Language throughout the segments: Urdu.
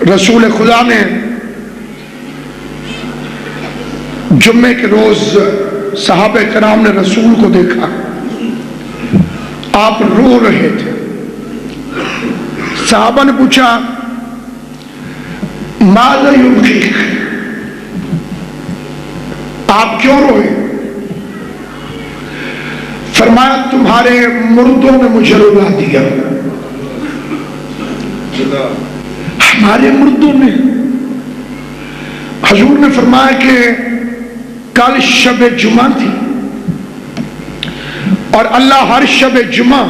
رسول خدا نے جمعے کے روز صحابہ کرام نے رسول کو دیکھا، آپ رو رہے تھے۔ صحابہ نے پوچھا ماذا یبکیک، آپ کیوں روئے؟ فرمایا تمہارے مردوں نے مجھے رلا دیا۔ ہمارے مردوں نے؟ حضور نے فرمایا کہ کل شب جمعہ تھی اور اللہ ہر شب جمعہ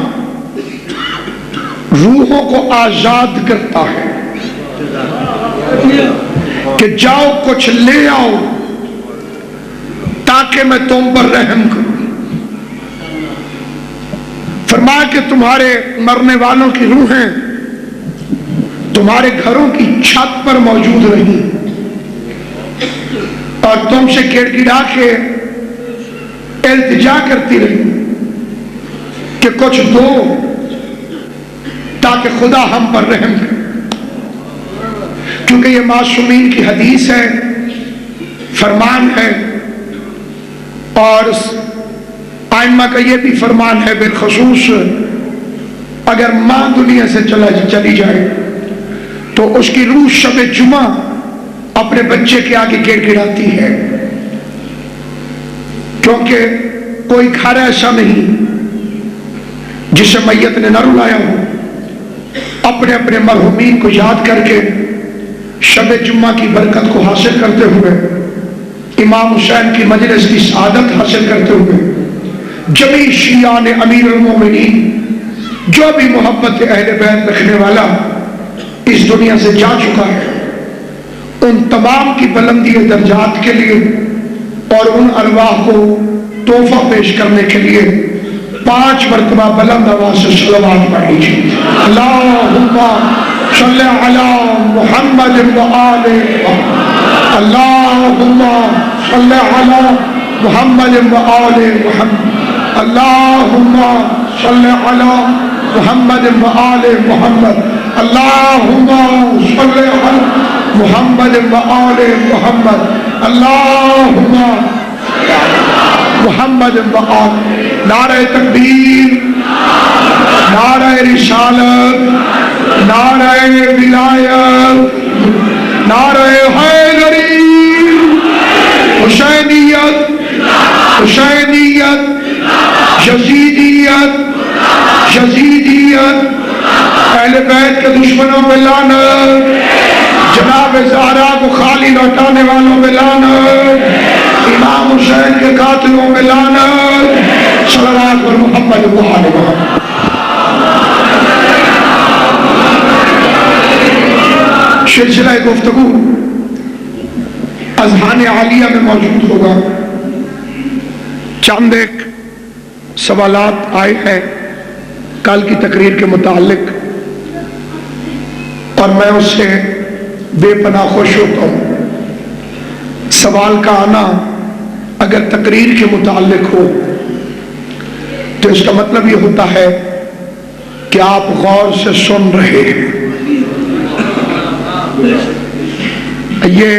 روحوں کو آزاد کرتا ہے کہ جاؤ کچھ لے آؤ تاکہ میں تم پر رحم کروں۔ فرمایا کہ تمہارے مرنے والوں کی روحیں تمہارے گھروں کی چھت پر موجود رہی اور تم سے گڑ گڑا کے التجا کرتی رہی کہ کچھ دو تاکہ خدا ہم پر رحم کرے۔ کیونکہ یہ معصومین کی حدیث ہے، فرمان ہے، اور ائمہ کا یہ بھی فرمان ہے بالخصوص اگر ماں دنیا سے چلی جائے تو اس کی روح شب جمعہ اپنے بچے کے آگے گڑ گڑاتی ہے، کیونکہ کوئی گھر ایسا نہیں جسے میت نے نہ رلایا ہو۔ اپنے اپنے مرحومین کو یاد کر کے شب جمعہ کی برکت کو حاصل کرتے ہوئے، امام حسین کی مجلس کی سعادت حاصل کرتے ہوئے، جمیع شیعان امیر المومنین جو بھی محبت اہل بیت رکھنے والا اس دنیا سے جا چکا ہے، ان تمام کی بلندی درجات کے لیے اور ان ارواح کو تحفہ پیش کرنے کے لیے 5 مرتبہ بلند آواز سے صلوات پڑھ لیجیے۔ اللہم صلی علی محمد وآل محمد، اللہم صلی علی محمد وآل محمد، اللہم صلی علی محمد وآل محمد، اللہم صلی علی محمد وآل محمد، اللہم محمد وآل۔ نعرہ تکبیر، نعرہ رسالت، نعرہ ولایت، نعرہ حیدری، حسینیت، حسینیت، یزیدیت، یزیدیت، اہل بیت کے دشمنوں پہ لعنت، جناب زہرا کو خالی لوٹانے والوں پہ لعنت، امام حسین کے قاتلوں پہ لعنت، صلوات پر محمد و آل محمد۔ سلسلہ گفتگو اذہان عالیہ میں موجود ہوگا۔ چند ایک سوالات آئے ہیں کل کی تقریر کے متعلق اور میں اس سے بے پناہ خوش ہوتا ہوں۔ سوال کا آنا اگر تقریر کے متعلق ہو تو اس کا مطلب یہ ہوتا ہے کہ آپ غور سے سن رہے ہیں۔ یہ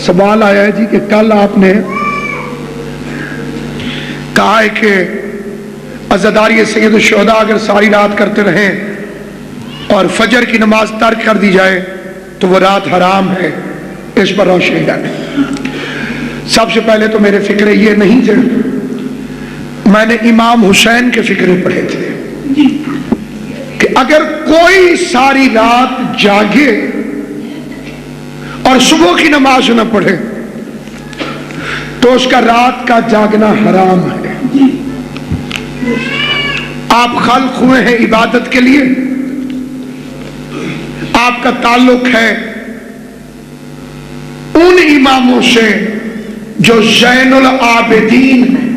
سوال آیا ہے جی کہ کل آپ نے کہا ہے کہ عزاداری سید الشہداء اگر ساری رات کرتے رہیں اور فجر کی نماز ترک کر دی جائے تو وہ رات حرام ہے، اس پر روشنی ڈالیں۔ سب سے پہلے تو میرے فکرے یہ نہیں تھے، میں نے امام حسین کے فکرے پڑھے تھے کہ اگر کوئی ساری رات جاگے اور صبح کی نماز نہ پڑھے تو اس کا رات کا جاگنا حرام ہے۔ آپ خلق ہوئے ہیں عبادت کے لیے، آپ کا تعلق ہے ان اماموں سے جو زین العابدین ہیں۔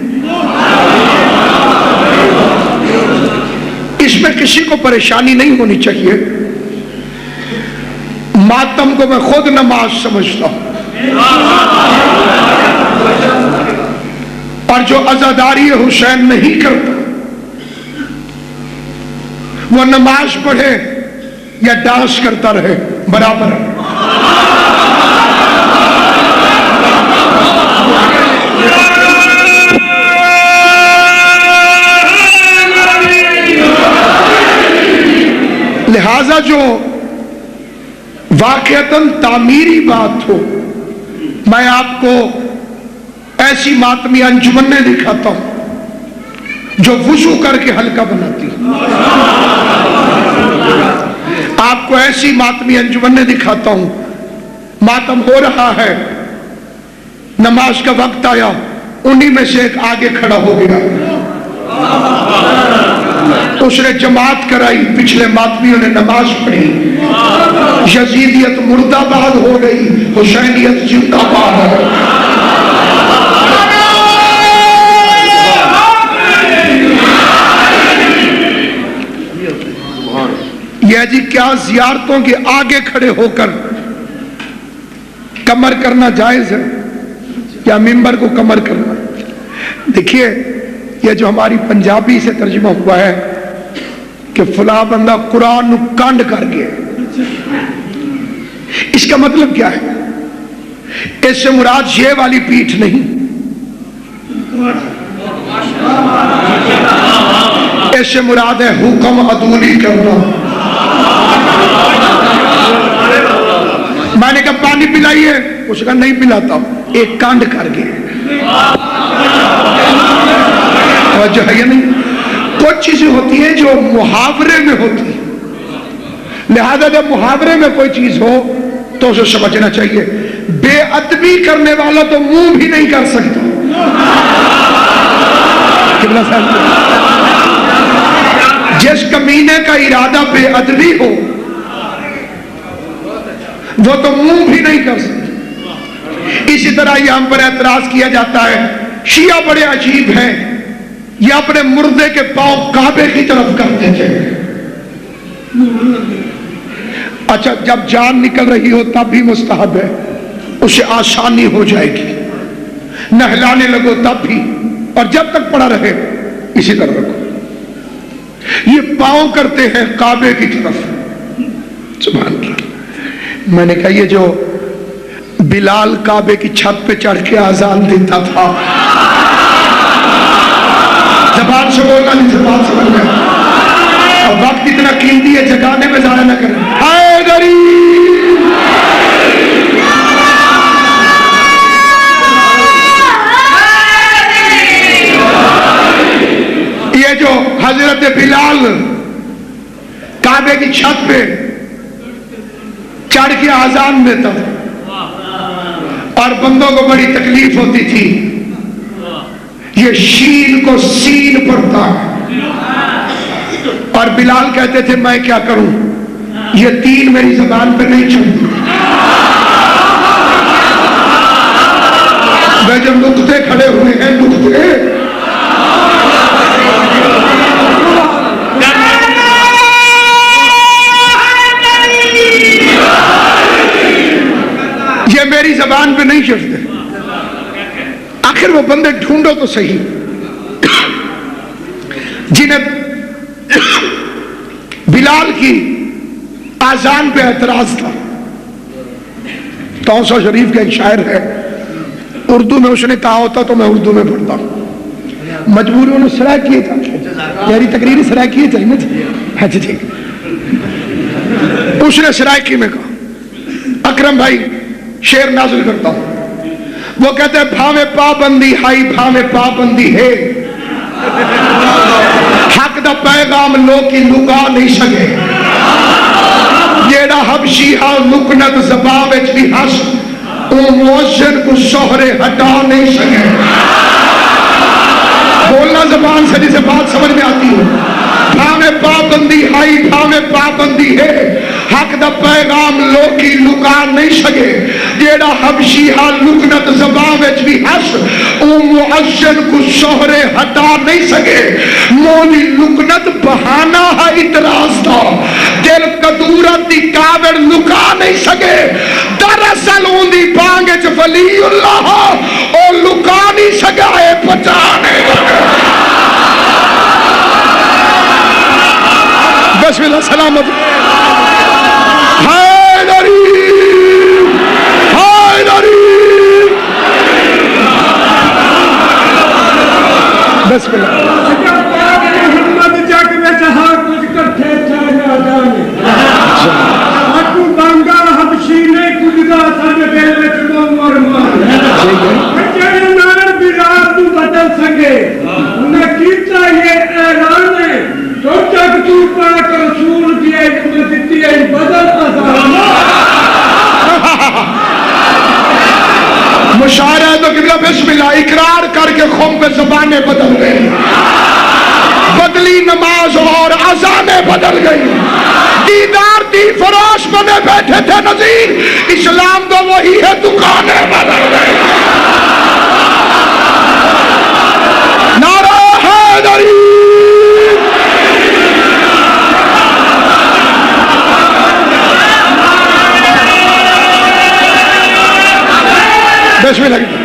اس میں کسی کو پریشانی نہیں ہونی چاہیے۔ ماتم کو میں خود نماز سمجھتا ہوں، اور جو عزاداری حسین نہیں کرتا وہ نماز پڑھے یا ڈانس کرتا رہے برابر ہے۔ لہذا جو واقعتاً تعمیری بات ہو، میں آپ کو ایسی ماتمی انجمنیں دکھاتا ہوں جو وضو کر کے ہلکا بناتی، آپ کو ایسی ماتمی انجمنیں دکھاتا ہوں، ماتم ہو رہا ہے، نماز کا وقت آیا، انہی میں سے ایک آگے کھڑا ہو گیا، اس نے جماعت کرائی، پچھلے ماتمیوں نے نماز پڑھی، یزیدیت مردہ باد ہو گئی، حسینیت زندہ باد ہے۔ یہ جی کیا زیارتوں کے آگے کھڑے ہو کر کمر کرنا جائز ہے یا ممبر کو کمر کرنا؟ دیکھیے یہ جو ہماری پنجابی سے ترجمہ ہوا ہے کہ فلاں بندہ قرآن نو کانڈ کر گیا، اس کا مطلب کیا ہے؟ اس سے مراد یہ والی پیٹھ نہیں، اس سے مراد ہے حکم عدولی کرنا۔ میں نے کہا پانی پلائیے، اس نے کہا نہیں پلاتا ہوں، ایک کانڈ کر گیا۔ جو ہے یا نہیں؟ کچھ چیزیں ہوتی ہیں جو محاورے میں ہوتی ہیں، لہذا جب محاورے میں کوئی چیز ہو تو اسے سمجھنا چاہیے۔ بے ادبی کرنے والا تو منہ بھی نہیں کر سکتا، جس کمینے کا ارادہ بے ادبی ہو وہ تو منہ بھی نہیں کر سکتا۔ اسی طرح یہ ہم پر اعتراض کیا جاتا ہے، شیعہ بڑے عجیب ہیں، یہ اپنے مردے کے پاؤں کعبے کی طرف کرتے تھے۔ اچھا جب جان نکل رہی ہو تب بھی مستحب ہے، اسے آسانی ہو جائے گی، نہلانے لگو تب بھی، اور جب تک پڑا رہے اسی طرح رکھو۔ یہ پاؤں کرتے ہیں کعبے کی طرف، سبحان اللہ۔ میں نے کہا یہ جو بلال کعبے کی چھت پہ چڑھ کے اذان دیتا تھا، زبان سے بولنا نہیں، زبان سے بولنا، اور وقت اتنا قیمتی ہے جگانے میں ضائع نہ کریں۔ ہائے غریب، یہ جو حضرت بلال کعبے کی چھت پہ چڑھ کے اذان دیتا تھا اور بندوں کو بڑی تکلیف ہوتی تھی، یہ شین کو سین پڑھتا ہے، اور بلال کہتے تھے میں کیا کروں، یہ تین میری زبان پہ نہیں چڑھتی۔ میں جب نقطے کھڑے ہوئے ہیں، نقطے یہ میری زبان پہ نہیں چڑھتے۔ آخر وہ بندے ڈھونڈو تو صحیح جنہیں بلال کی آذان پہ اعتراض تھا۔ توسا شریف کا ایک شاعر ہے، اردو میں اس نے کہا ہوتا تو میں اردو میں پڑھتا ہوں، مجبوری انہوں نے سرائے کیے تھا، میری تقریر سرائے کیے تھے نا جی؟ اچھا ٹھیک۔ اس نے سرائکی میں کہا، اکرم بھائی شعر نازل کرتا ہوں، وہ کہتے ہیں بھاوے پابندی ہائی بھاوے پابندی ہے، حق دا پیغام لوکی لکا نہیں سکے، جیڑا حبشی ہاں لکنت زبان وچ بھی ہس او مؤذن کو شوہرے ہٹا نہیں سکے۔ بولنا زبان سے جسے بات سمجھ میں آتی ہو، بھاوے پابندی ہائی بھاوے پابندی ہے، حق دا پیغام لوکی لکا نہیں سکے، جیڑا حبشی ہاں لکنت زبان وچ بھی ہس او مؤذن کو شوہرے ہٹا نہیں سکے۔ مولی لکنت بہانہ ہے اعتراض دا، دل قدورت دی کاوڑ لکا نہیں سکے، دراصل اون دی بانگ وچ ولی اللہ او لکا نہیں سکا، اے پہچانے بسم اللہ سلامت۔ بسم اللہ محمد جگ میں جہاں کچھ کٹھے چاہیا جانے آکو بانگا حبشی نے کدگا سانے دل میں چلو مرمان اچھے نار بلال تو بدل سکے انہیں کیتا یہ اعلان ہے جو جگ تو پاک رسول دیئے جمعہ دیتی ہے بدل آزاد مشاعرہ ہے تو قبلہ بسم اللہ اقرار کر کے خم پہ زبانیں بدل گئی بدلی نماز اور اذانیں بدل گئی دیدار دی فروش بنے بیٹھے تھے نظیر اسلام تو وہی ہے دکانیں بدل گئی نعرہ حیدری بسم اللہ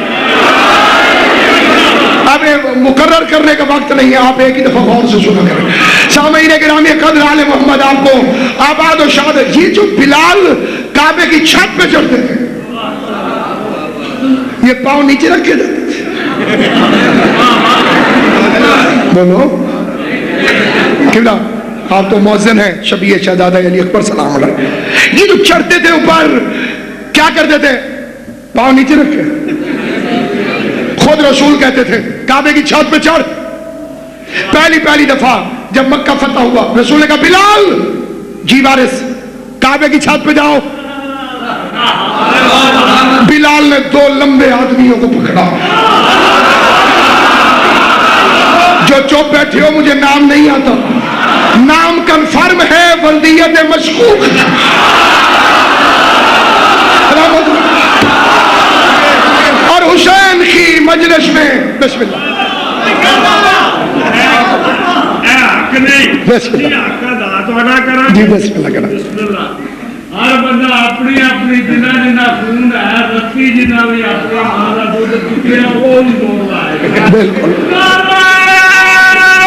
اب مقرر کرنے کا وقت نہیں ہے آپ ایک ہی دفعہ غور سے سنا کریں سامعین گرامی قدر آل محمد آپ کو آباد و شاد یہ جو بلال کعبے کی چھت پہ چڑھتے تھے یہ پاؤں نیچے رکھے جاتے تھے بولو قبلہ آپ تو مؤذن ہیں شبیہ شہزادہ علی اکبر سلام علیہ یہ جو چڑھتے تھے اوپر کیا کرتے تھے پاؤں نیچے رکھے خود رسول کہتے تھے کعبے کی چھت پہ چڑھ پہلی دفعہ جب مکہ فتح ہوا رسول نے کہا بلال جی وارث کعبے کی چھت پہ جاؤ بلال نے دو لمبے آدمیوں کو پکڑا جو چوپ بیٹھے ہو مجھے نام نہیں آتا نام کنفرم ہے بلدیت مشکوک اور حسین کی مجلس میں بسم اللہ بسم اللہ جی بسم اللہ کرا ہر بندہ اپنی اپنی جنہ جنہ خون ہے رسی جنہ بھی اپنا مالا دودھ پیتے ہیں وہ ہی بول رہا ہے بالکل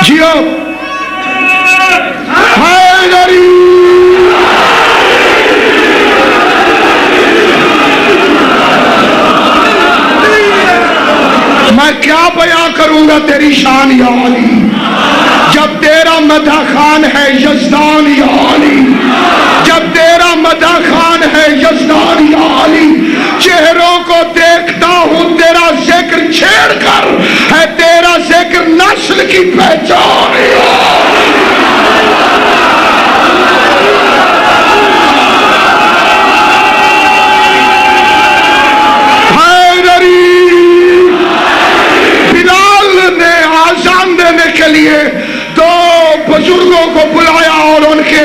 جیو حیدری میں کیا بیان کروں گا تیری شان یا علی جب تیرا مدح خان ہے یزدان یا علی جب تیرا مدح خان ہے یزدان یا علی چہروں کو دیکھتا ہوں تیرا ذکر چھیڑ کر ہے تیرا ذکر نسل کی پہچان یا کے لیے دو بزرگوں کو بلایا اور ان کے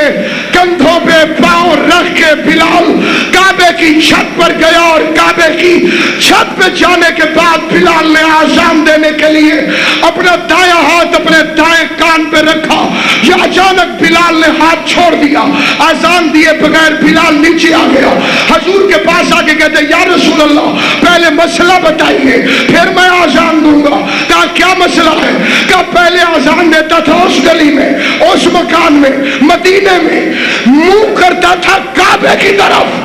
کندھوں پہ پاؤں رکھ کے بلال کعبے کی چھت پر گیا اور کعبے کی چھت پہ جانے کے بعد بلال نے آذان دینے کے لیے اپنا دایاں ہاتھ اپنے دائیں کان پہ رکھا یا اچانک بلال نے ہاتھ چھوڑ دیا آذان دیے بغیر بلال نیچے آ گیا حضور کے پاس آ کے کہتے یا رسول اللہ پہلے مسئلہ بتائیے پھر میں آذان دوں گا کہا کیا مسئلہ ہے کہا پہلے آذان دیتا تھا اس گلی میں اس مکان میں مدینے میں منہ کرتا تھا کعبے کی طرف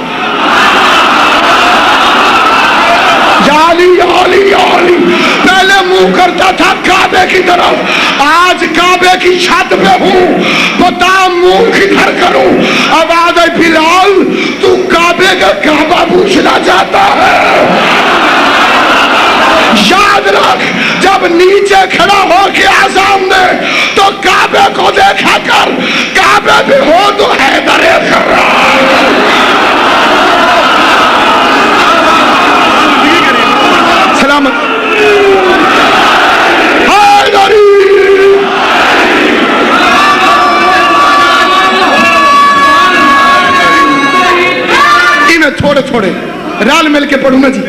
پہلے منہ کرتا تھا کعبے کی طرف آج کعبے کی چھت پہ ہوں بتا منہ کدھر کروں آواز ہے بلال تو کعبے کا کعبہ پوچھنا چاہتا ہے یاد رکھ جب نیچے کھڑا ہو کے آزام دے تو کعبے کو دیکھا کر کعبے بھی ہو تو حیدر خرار سلامت حیدری انہیں تھوڑے تھوڑے رال مل کے پڑھوں میں جی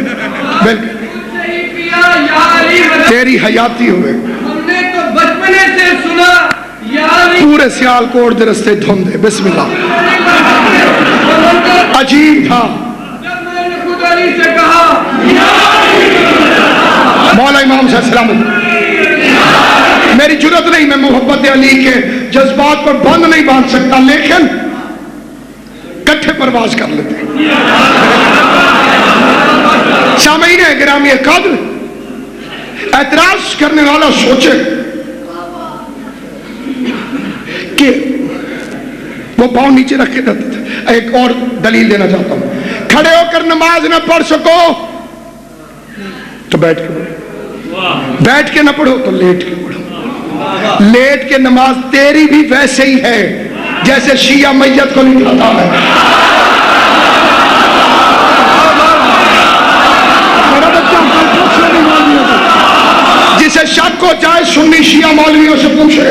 بالکل تیری حیاتی ہوئے ہم نے تو بچپنے سے سنا پورے سیال کوٹ دے رستے دھوندے بسم اللہ عجیب تھا جب میں نے خود علی سے کہا مولا امام صلی اللہ علیہ وسلم میری جرت نہیں میں محبت علی کے جذبات پر بند نہیں باندھ سکتا لیکن کٹھے پرواز کر لیتے سامعین گرامی قدر اعتراض کرنے والا سوچے وہ پاؤں نیچے رکھ کے دیتے تھے. ایک اور دلیل دینا چاہتا ہوں, کھڑے ہو کر نماز نہ پڑھ سکو تو بیٹھ کے پڑھو, بیٹھ کے نہ پڑھو تو لیٹ کے پڑھو. لیٹ کے نماز تیری بھی ویسے ہی ہے جیسے شیعہ میت کو نکلاتا ہے. جسے شک ہو جائے سنی شیعہ مولویوں سے پوچھے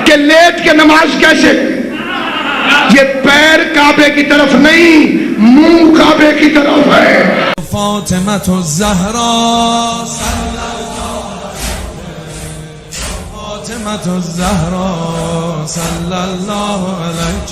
کہ لیٹ کے نماز کیسے, یہ پیر کعبے کی طرف نہیں منہ کعبے کی طرف ہے. فاطمة الزهراء فاطمة الزهراء صلى الله عليه